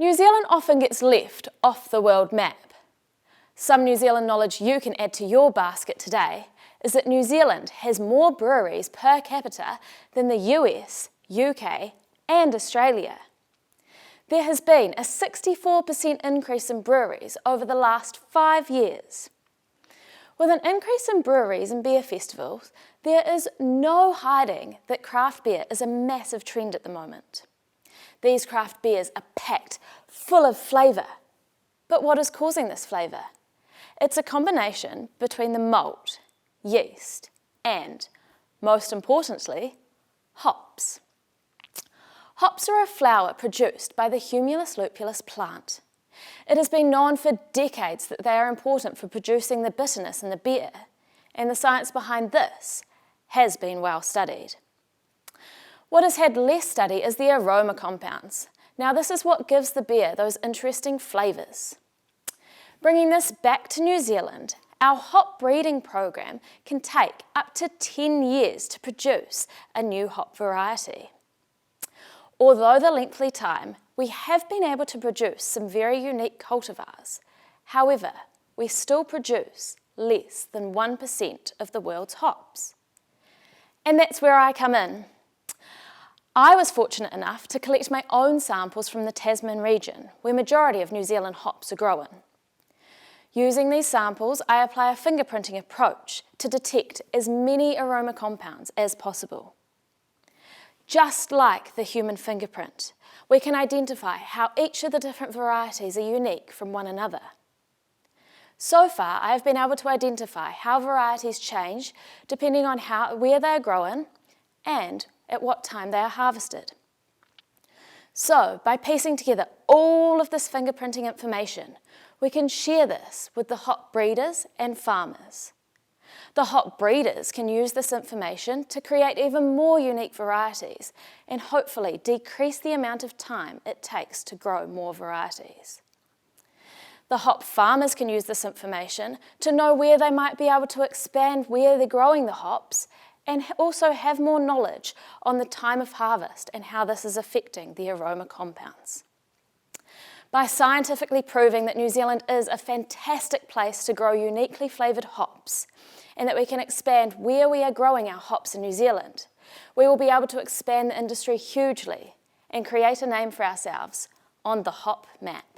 New Zealand often gets left off the world map. Some New Zealand knowledge you can add to your basket today is that New Zealand has more breweries per capita than the US, UK and Australia. There has been a 64% increase in breweries over the last 5 years. With an increase in breweries and beer festivals, there is no hiding that craft beer is a massive trend at the moment. These craft beers are packed full of flavour. But what is causing this flavour? It's a combination between the malt, yeast, and, most importantly, hops. Hops are a flower produced by the Humulus lupulus plant. It has been known for decades that they are important for producing the bitterness in the beer, and the science behind this has been well studied. What has had less study is the aroma compounds. Now this is what gives the beer those interesting flavours. Bringing this back to New Zealand, our hop breeding program can take up to 10 years to produce a new hop variety. Although the lengthy time, we have been able to produce some very unique cultivars. However, we still produce less than 1% of the world's hops. And that's where I come in. I was fortunate enough to collect my own samples from the Tasman region, where majority of New Zealand hops are grown. Using these samples, I apply a fingerprinting approach to detect as many aroma compounds as possible. Just like the human fingerprint, we can identify how each of the different varieties are unique from one another. So far, I have been able to identify how varieties change depending on where they are grown and at what time they are harvested. So, by piecing together all of this fingerprinting information, we can share this with the hop breeders and farmers. The hop breeders can use this information to create even more unique varieties and hopefully decrease the amount of time it takes to grow more varieties. The hop farmers can use this information to know where they might be able to expand where they're growing the hops and also have more knowledge on the time of harvest and how this is affecting the aroma compounds. By scientifically proving that New Zealand is a fantastic place to grow uniquely flavoured hops and that we can expand where we are growing our hops in New Zealand, we will be able to expand the industry hugely and create a name for ourselves on the hop map.